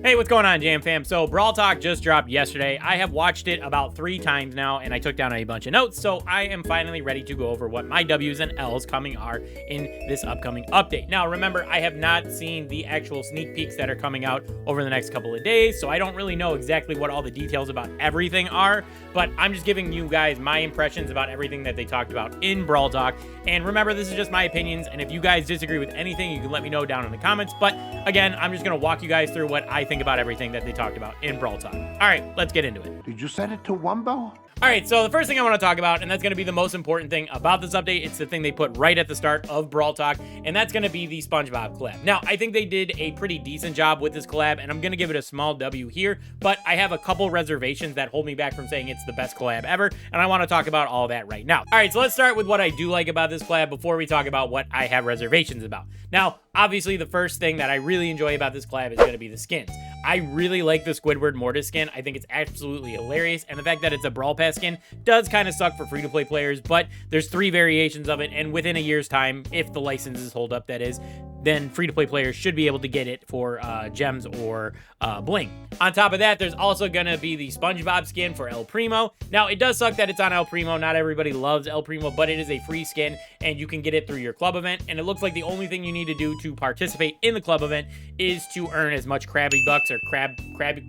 Hey, what's going on, Jam fam? So Brawl Talk just dropped yesterday. I have watched it about 3 times now, and I took down a bunch of notes, so I am finally ready to go over what my W's and L's coming are in this upcoming update. Now, remember, I have not seen the actual sneak peeks that are coming out over the next couple of days, so I don't really know exactly what all the details about everything are, but I'm just giving you guys my impressions about everything that they talked about in Brawl Talk. And remember, this is just my opinions, and if you guys disagree with anything, you can let me know down in the comments. But again, I'm just going to walk you guys through what I think about everything that they talked about in Brawl Talk. All right, let's get into it. Did you send it to Wumbo? All right, so the first thing I want to talk about, and that's going to be the most important thing about this update, it's the thing they put right at the start of Brawl Talk, and that's going to be the Spongebob collab. Now, I think they did a pretty decent job with this collab, and I'm going to give it a small W here, but I have a couple reservations that hold me back from saying it's the best collab ever, and I want to talk about all that right now. All right, so let's start with what I do like about this collab before we talk about what I have reservations about. Now, obviously, the first thing that I really enjoy about this collab is going to be the skins. I really like the Squidward Mortis skin. I think it's absolutely hilarious, and the fact that it's a Brawl Pass skin does kind of suck for free-to-play players, but there's 3 variations of it, and within a year's time, if the licenses hold up, that is, then free-to-play players should be able to get it for gems or bling. On top of that, there's also going to be the SpongeBob skin for El Primo. Now, it does suck that it's on El Primo. Not everybody loves El Primo, but it is a free skin, and you can get it through your club event, and it looks like the only thing you need to do to participate in the club event is to earn as much Krabby Bucks or Crab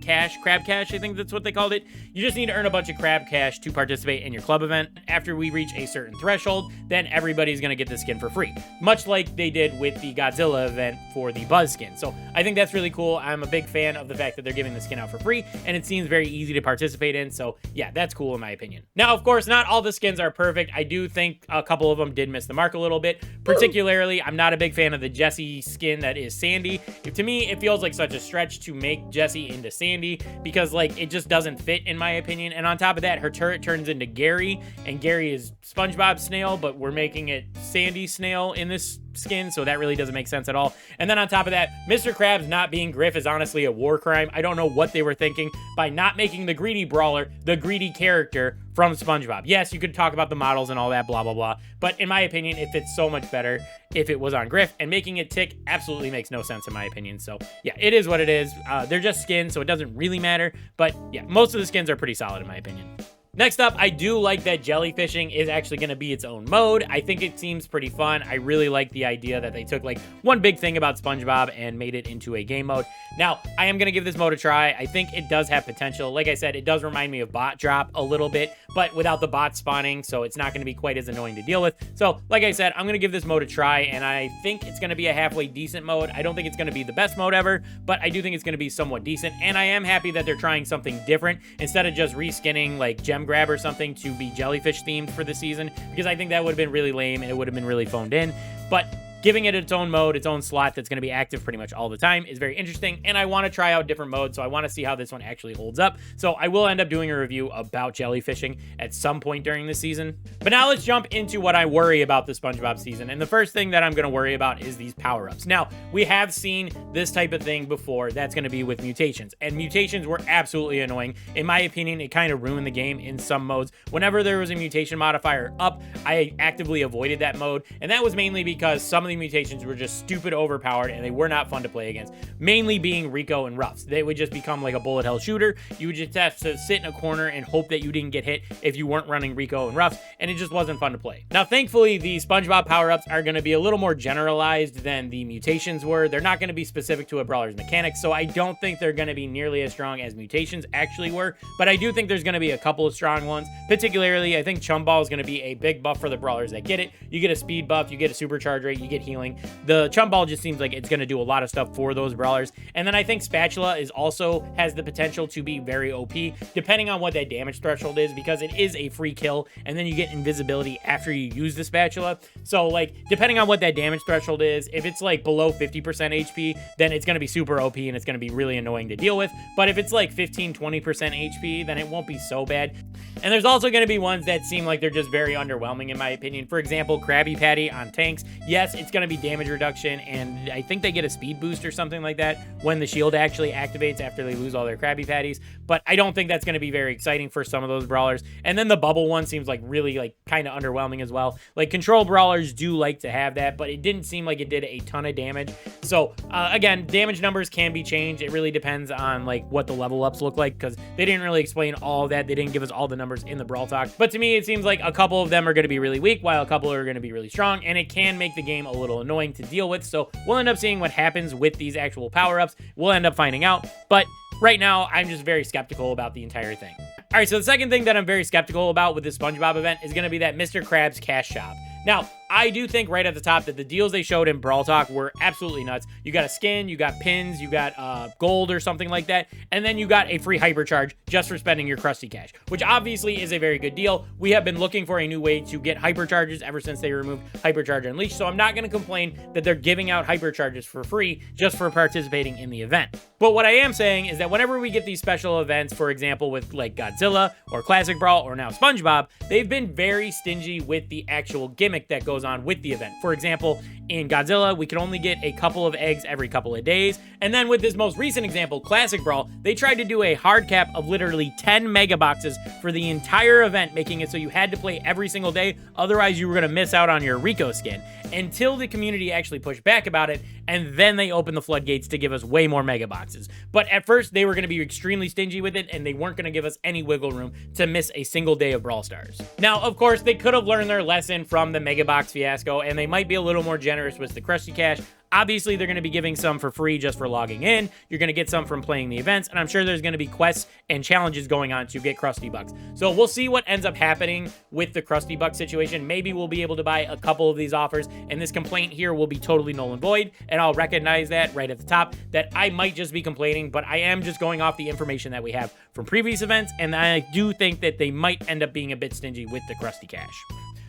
Cash, I think that's what they called it. You just need to earn a bunch of Crab Cash to participate in your club event. After we reach a certain threshold, then everybody's going to get the skin for free, much like they did with the Godzilla event for the Buzz skin. So I think that's really cool. I'm a big fan of the fact that they're giving the skin out for free, and it seems very easy to participate in. So yeah, that's cool in my opinion. Now, of course, not all the skins are perfect. I do think a couple of them did miss the mark a little bit. Particularly, I'm not a big fan of the Jessie skin that is Sandy. To me, it feels like such a stretch to make Jessie into Sandy because, like, it just doesn't fit in my opinion. And on top of that, her turret turns into Gary, and Gary is SpongeBob Snail, but we're making it Sandy Snail in this skin, so that really doesn't make sense at all. And then on top of that, Mr. Krabs not being Griff is honestly a war crime. I don't know what they were thinking by not making the greedy brawler the greedy character from SpongeBob. Yes, you could talk about the models and all that, blah, blah, blah, but in my opinion, it fits so much better if it was on Griff, and making it Tick absolutely makes no sense in my opinion. So yeah, it is what it is. They're just skins, so it doesn't really matter, but yeah, most of the skins are pretty solid in my opinion. Next up, I do like that Jellyfishing is actually going to be its own mode. I think it seems pretty fun. I really like the idea that they took like one big thing about SpongeBob and made it into a game mode. Now, I am going to give this mode a try. I think it does have potential. Like I said, it does remind me of Bot Drop a little bit, but without the bot spawning, so it's not going to be quite as annoying to deal with. So, like I said, I'm going to give this mode a try, and I think it's going to be a halfway decent mode. I don't think it's going to be the best mode ever, but I do think it's going to be somewhat decent, and I am happy that they're trying something different instead of just reskinning like Gem Grab or something to be jellyfish themed for the season, because I think that would have been really lame and it would have been really phoned in. But giving it its own mode, its own slot that's going to be active pretty much all the time is very interesting, and I want to try out different modes, so I want to see how this one actually holds up. So I will end up doing a review about Jellyfishing at some point during the season. But now let's jump into what I worry about the SpongeBob season, and the first thing that I'm going to worry about is these power-ups. Now, we have seen this type of thing before. That's going to be with mutations, and mutations were absolutely annoying. In my opinion, it kind of ruined the game in some modes. Whenever there was a mutation modifier up, I actively avoided that mode, and that was mainly because some of the mutations were just stupid overpowered and they were not fun to play against, mainly being Rico and Ruffs. They would just become like a bullet hell shooter. You would just have to sit in a corner and hope that you didn't get hit if you weren't running Rico and Ruffs, and it just wasn't fun to play. Now, thankfully, the SpongeBob power-ups are going to be a little more generalized than the mutations were. They're not going to be specific to a brawler's mechanics, so I don't think they're going to be nearly as strong as mutations actually were, but I do think there's going to be a couple of strong ones. Particularly, I think Chum Ball is going to be a big buff for the brawlers that get it. You get a speed buff, you get a supercharge rate, you get healing. The Chum Ball just seems like it's going to do a lot of stuff for those brawlers. And then I think Spatula is also has the potential to be very OP, depending on what that damage threshold is, because it is a free kill, and then you get invisibility after you use the Spatula. So, like, depending on what that damage threshold is, if it's, like, below 50% HP, then it's going to be super OP, and it's going to be really annoying to deal with. But if it's, like, 15-20% HP, then it won't be so bad. And there's also going to be ones that seem like they're just very underwhelming, in my opinion. For example, Krabby Patty on tanks. Yes, it it's going to be damage reduction, and I think they get a speed boost or something like that when the shield actually activates after they lose all their Krabby Patties. But I don't think that's going to be very exciting for some of those brawlers. And then the bubble one seems like really like kind of underwhelming as well. Like control brawlers do like to have that, but it didn't seem like it did a ton of damage. So again, damage numbers can be changed. It really depends on like what the level ups look like, because they didn't really explain all of that. They didn't give us all the numbers in the Brawl Talk. But to me, it seems like a couple of them are going to be really weak, while a couple are going to be really strong, and it can make the game a little annoying to deal with. So we'll end up seeing what happens with these actual power-ups. We'll end up finding out. But right now, I'm just very skeptical about the entire thing. All right, so the second thing that I'm very skeptical about with this SpongeBob event is going to be that Mr. Krabs cash shop. Now, I do think right at the top that the deals they showed in Brawl Talk were absolutely nuts. You got a skin, you got pins, you got gold or something like that, and then you got a free hypercharge just for spending your Krusty Cash, which obviously is a very good deal. We have been looking for a new way to get hypercharges ever since they removed Hypercharge Unleashed, so I'm not going to complain that they're giving out hypercharges for free just for participating in the event. But what I am saying is that whenever we get these special events, for example, with like Godzilla or Classic Brawl or now SpongeBob, they've been very stingy with the actual gimmick that goes on with the event. For example, in Godzilla, we can only get a couple of eggs every couple of days. And then with this most recent example, Classic Brawl, they tried to do a hard cap of literally 10 mega boxes for the entire event, making it so you had to play every single day. Otherwise, you were going to miss out on your Rico skin, until the community actually pushed back about it. And then they opened the floodgates to give us way more mega boxes. But at first, they were going to be extremely stingy with it, and they weren't going to give us any wiggle room to miss a single day of Brawl Stars. Now, of course, they could have learned their lesson from the mega box fiasco, and they might be a little more generous with the Krusty Cash. Obviously, they're going to be giving some for free just for logging in. You're going to get some from playing the events, and I'm sure there's going to be quests and challenges going on to get Krusty Bucks. So we'll see what ends up happening with the Krusty Buck situation. Maybe we'll be able to buy a couple of these offers, and this complaint here will be totally null and void, and I'll recognize that right at the top, that I might just be complaining, but I am just going off the information that we have from previous events, and I do think that they might end up being a bit stingy with the Krusty Cash.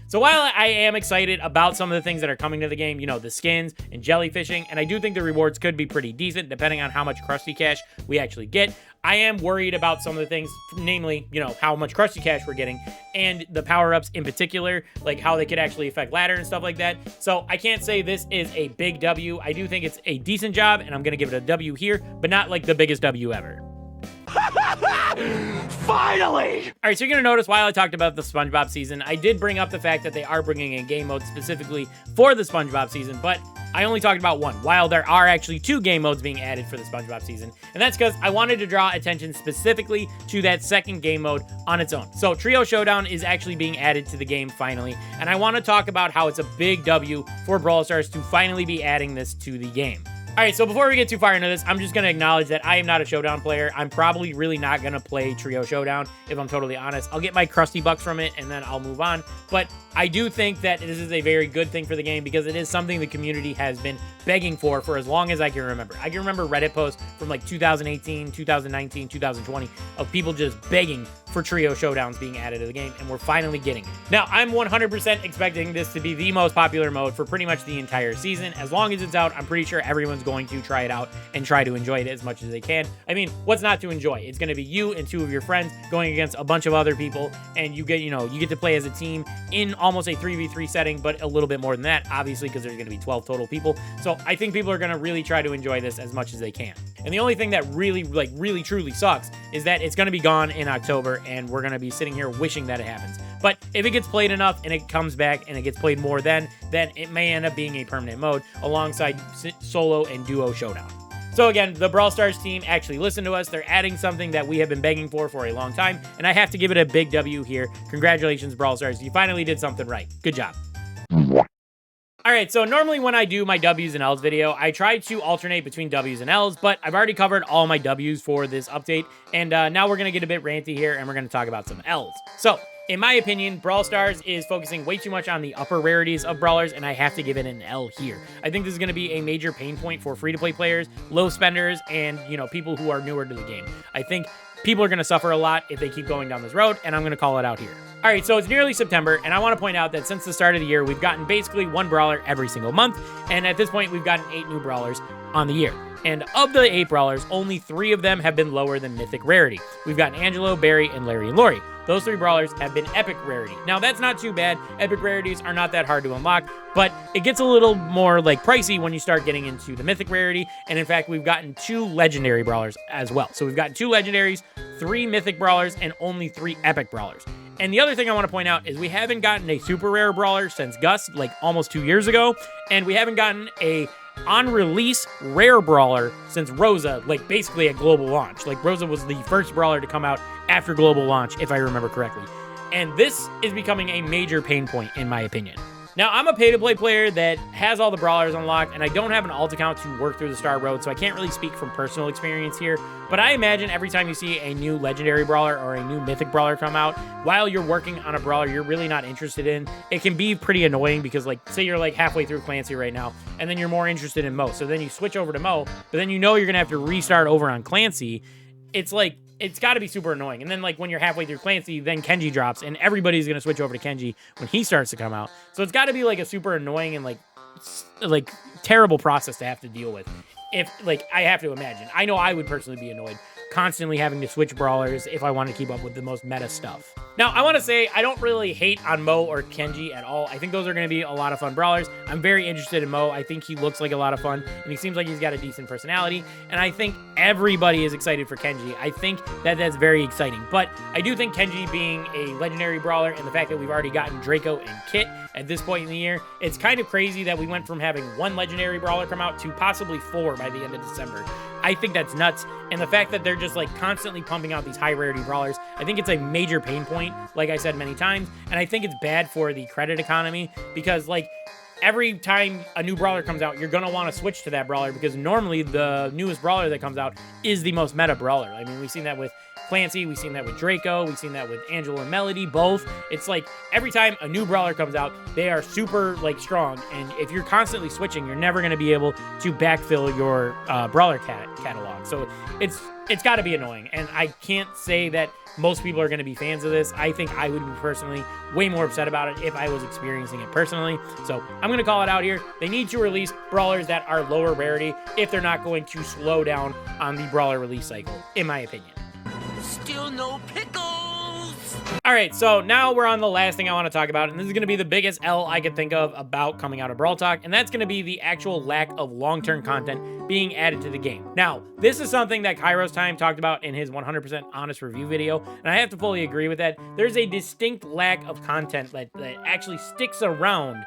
So while I am excited about some of the things that are coming to the game, you know, the skins and jellyfishing, and I do think the rewards could be pretty decent depending on how much Krusty Cash we actually get, I am worried about some of the things, namely, you know, how much Krusty Cash we're getting and the power-ups in particular, like how they could actually affect ladder and stuff like that. So I can't say this is a big W. I do think it's a decent job, and I'm going to give it a W here, but not like the biggest W ever. Finally! All right, so you're going to notice while I talked about the SpongeBob season, I did bring up the fact that they are bringing in game modes specifically for the SpongeBob season, but I only talked about one, while there are actually 2 game modes being added for the SpongeBob season. And that's because I wanted to draw attention specifically to that second game mode on its own. So Trio Showdown is actually being added to the game finally, and I want to talk about how it's a big W for Brawl Stars to finally be adding this to the game. All right, so before we get too far into this, I'm just going to acknowledge that I am not a Showdown player. I'm probably really not going to play Trio Showdown, if I'm totally honest. I'll get my Krusty Bucks from it, and then I'll move on. But I do think that this is a very good thing for the game, because it is something the community has been begging for as long as I can remember. I can remember Reddit posts from like 2018, 2019, 2020 of people just begging for Trio Showdowns being added to the game, and we're finally getting it. Now, I'm 100% expecting this to be the most popular mode for pretty much the entire season. As long as it's out, I'm pretty sure everyone's going to try it out and try to enjoy it as much as they can. I mean, what's not to enjoy? It's going to be you and 2 of your friends going against a bunch of other people, and you get, you know, you get to play as a team in almost a 3v3 setting, but a little bit more than that, obviously, because there's going to be 12 total people. So I think people are going to really try to enjoy this as much as they can. And the only thing that really truly sucks is that it's going to be gone in October, and we're going to be sitting here wishing that it happens. But if it gets played enough and it comes back and it gets played more then it may end up being a permanent mode alongside solo and duo Showdown. So again, the Brawl Stars team actually listened to us. They're adding something that we have been begging for a long time, and I have to give it a big W here. Congratulations, Brawl Stars. You finally did something right. Good job. All right, so normally when I do my W's and L's video, I try to alternate between W's and L's, but I've already covered all my W's for this update, and now we're going to get a bit ranty here, and we're going to talk about some L's. So, in my opinion, Brawl Stars is focusing way too much on the upper rarities of brawlers, and I have to give it an L here. I think this is going to be a major pain point for free-to-play players, low spenders, and, you know, people who are newer to the game. I think people are going to suffer a lot if they keep going down this road, and I'm going to call it out here. All right, so it's nearly September, and I want to point out that since the start of the year, we've gotten basically 1 brawler every single month, and at this point, we've gotten 8 new brawlers on the year. And of the 8 brawlers, only 3 of them have been lower than Mythic Rarity. We've gotten Angelo, Barry, and Larry and Lori. those 3 brawlers have been epic rarity. Now, that's not too bad. Epic rarities are not that hard to unlock, but it gets a little more like pricey when you start getting into the mythic rarity. And in fact, we've gotten 2 legendary brawlers as well. So we've gotten 2 legendaries, 3 mythic brawlers, and only 3 epic brawlers. And the other thing I want to point out is we haven't gotten a super rare brawler since Gus, like almost 2 years ago. And we haven't gotten a on-release rare brawler since Rosa, like basically at global launch. Like Rosa was the first brawler to come out after global launch, if I remember correctly. And this is becoming a major pain point, in my opinion. Now, I'm a pay-to-play player that has all the brawlers unlocked, and I don't have an alt account to work through the Star Road, so I can't really speak from personal experience here. But I imagine every time you see a new legendary brawler or a new mythic brawler come out, while you're working on a brawler you're really not interested in, it can be pretty annoying because, like, say you're like halfway through Clancy right now, and then you're more interested in Mo. So then you switch over to Mo, but then you know you're gonna have to restart over on Clancy. It's like, it's got to be super annoying. And then, like, when you're halfway through Clancy, then Kenji drops, and everybody's going to switch over to Kenji when he starts to come out. So it's got to be, like, a super annoying and, like, terrible process to have to deal with. If, like, I have to imagine. I know I would personally be annoyed constantly having to switch brawlers if I want to keep up with the most meta stuff. Now, I want to say I don't really hate on Mo or Kenji at all. I think those are going to be a lot of fun brawlers. I'm very interested in Mo. I think he looks like a lot of fun, and he seems like he's got a decent personality, and I think everybody is excited for Kenji. I think that that's very exciting, but I do think Kenji being a legendary brawler and the fact that we've already gotten Draco and Kit at this point in the year, it's kind of crazy that we went from having 1 legendary brawler come out to possibly 4 by the end of December. I think that's nuts, and the fact that they're just like constantly pumping out these high rarity brawlers, I think it's a major pain point, like I said many times, and I think it's bad for the credit economy because, like, every time a new brawler comes out, you're going to want to switch to that brawler because normally the newest brawler that comes out is the most meta brawler. I mean, we've seen that with Clancy, we've seen that with Draco, we've seen that with Angela and Melody, both. It's like every time a new brawler comes out, they are super, like, strong, and if you're constantly switching, you're never going to be able to backfill your brawler catalog. So it's got to be annoying, and I can't say that most people are going to be fans of this. I think I would be personally way more upset about it if I was experiencing it personally. So I'm going to call it out here. They need to release brawlers that are lower rarity if they're not going to slow down on the brawler release cycle, in my opinion. Still no pickles! All right, so now we're on the last thing I want to talk about, and this is going to be the biggest L I could think of about coming out of Brawl Talk, and that's going to be the actual lack of long-term content being added to the game. Now, this is something that Kairos Time talked about in his 100% honest review video, and I have to fully agree with that. There's a distinct lack of content that actually sticks around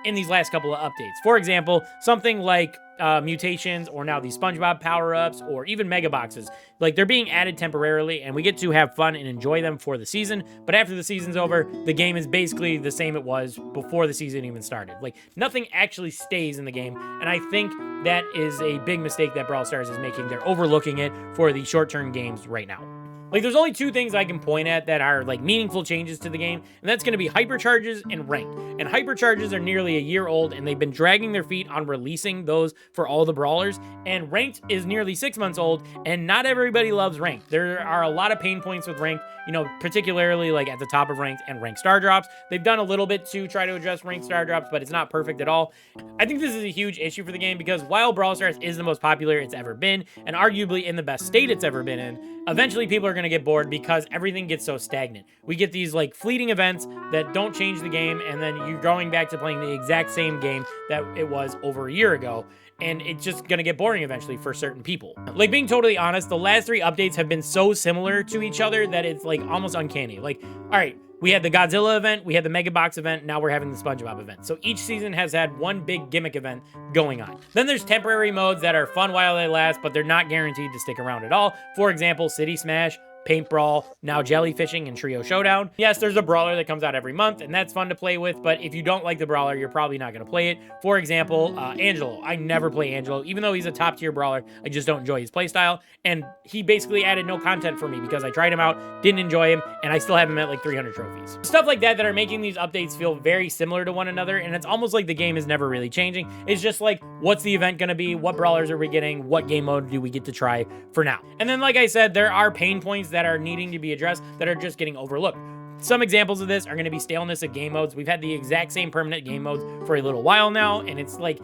in these last couple of updates. For example, something like mutations, or now these Spongebob power-ups, or even mega boxes. Like, they're being added temporarily, and we get to have fun and enjoy them for the season, but after the season's over, the game is basically the same it was before the season even started. Like, nothing actually stays in the game, and I think that is a big mistake that Brawl Stars is making. They're overlooking it for the short-term games right now. Like, there's only 2 things I can point at that are, like, meaningful changes to the game, and that's going to be hypercharges and ranked. And hypercharges are nearly a year old, and they've been dragging their feet on releasing those for all the brawlers, and ranked is nearly 6 months old, and not everybody loves ranked. There are a lot of pain points with ranked, you know, particularly, like, at the top of ranked and ranked star drops. They've done a little bit to try to address ranked star drops, but it's not perfect at all. I think this is a huge issue for the game because while Brawl Stars is the most popular it's ever been, and arguably in the best state it's ever been in, eventually people are going to get bored because everything gets so stagnant. We get these, like, fleeting events that don't change the game, and then you're going back to playing the exact same game that it was over a year ago, and it's just gonna get boring eventually for certain people. Like, being totally honest, the last 3 updates have been so similar to each other that it's, like, almost uncanny. Like, all right, we had the Godzilla event, we had the Mega Box event, now we're having the Spongebob event. So each season has had one big gimmick event going on. Then there's temporary modes that are fun while they last, but they're not guaranteed to stick around at all. For example, City Smash, Paint Brawl, now Jellyfishing, and Trio Showdown. Yes, there's a brawler that comes out every month, and that's fun to play with, but if you don't like the brawler, you're probably not going to play it. For example, Angelo. I never play Angelo. Even though he's a top-tier brawler, I just don't enjoy his playstyle, and he basically added no content for me because I tried him out, didn't enjoy him, and I still have him at like 300 trophies. Stuff like that are making these updates feel very similar to one another, and it's almost like the game is never really changing. It's just like, what's the event going to be? What brawlers are we getting? What game mode do we get to try for now? And then, like I said, there are pain points that are needing to be addressed that are just getting overlooked. Some examples of this are going to be staleness of game modes. We've had the exact same permanent game modes for a little while now, and it's like,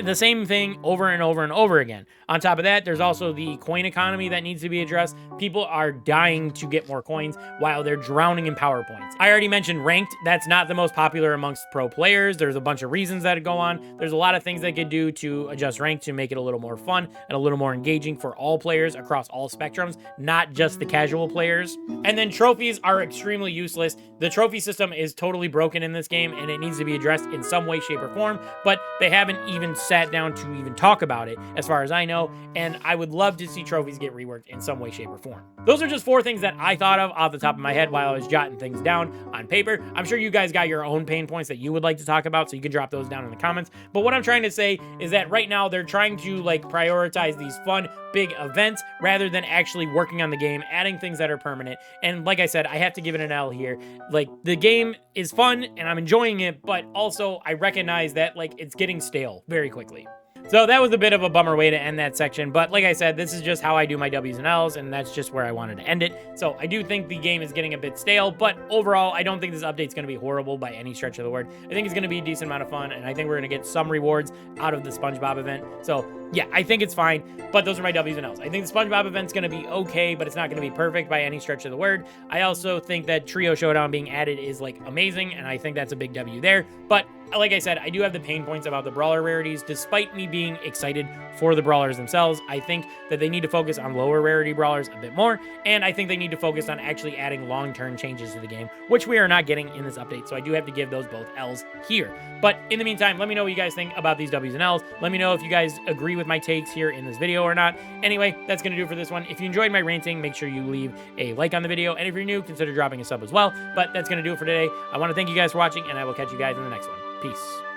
the same thing over and over and over again. On top of that, there's also the coin economy that needs to be addressed. People are dying to get more coins while they're drowning in power points. I already mentioned ranked. That's not the most popular amongst pro players. There's a bunch of reasons that go on. There's a lot of things they could do to adjust rank to make it a little more fun and a little more engaging for all players across all spectrums, not just the casual players. And then trophies are extremely useless. The trophy system is totally broken in this game and it needs to be addressed in some way, shape, or form, but they haven't even sat down to even talk about it as far as I know, and I would love to see trophies get reworked in some way, shape, or form. Those are just 4 things that I thought of off the top of my head while I was jotting things down on paper. I'm sure you guys got your own pain points that you would like to talk about, so you can drop those down in the comments. But what I'm trying to say is that right now they're trying to like prioritize these fun, big events rather than actually working on the game, adding things that are permanent. And like I said, I have to give it an L here. Like, the game is fun and I'm enjoying it, but also I recognize that like it's getting stale very quickly. So that was a bit of a bummer way to end that section, but like I said, this is just how I do my W's and L's, and that's just where I wanted to end it. So I do think the game is getting a bit stale, but overall, I don't think this update's going to be horrible by any stretch of the word. I think it's going to be a decent amount of fun, and I think we're going to get some rewards out of the Spongebob event. So yeah, I think it's fine, but those are my W's and L's. I think the Spongebob event's going to be okay, but it's not going to be perfect by any stretch of the word. I also think that Trio Showdown being added is like amazing, and I think that's a big W there, but like I said, I do have the pain points about the brawler rarities. Despite me being excited for the brawlers themselves, I think that they need to focus on lower rarity brawlers a bit more, and I think they need to focus on actually adding long-term changes to the game, which we are not getting in this update, so I do have to give those both L's here. But in the meantime, let me know what you guys think about these W's and L's. Let me know if you guys agree with my takes here in this video or not. Anyway, that's going to do it for this one. If you enjoyed my ranting, make sure you leave a like on the video, and if you're new, consider dropping a sub as well. But that's going to do it for today. I want to thank you guys for watching, and I will catch you guys in the next one. Peace.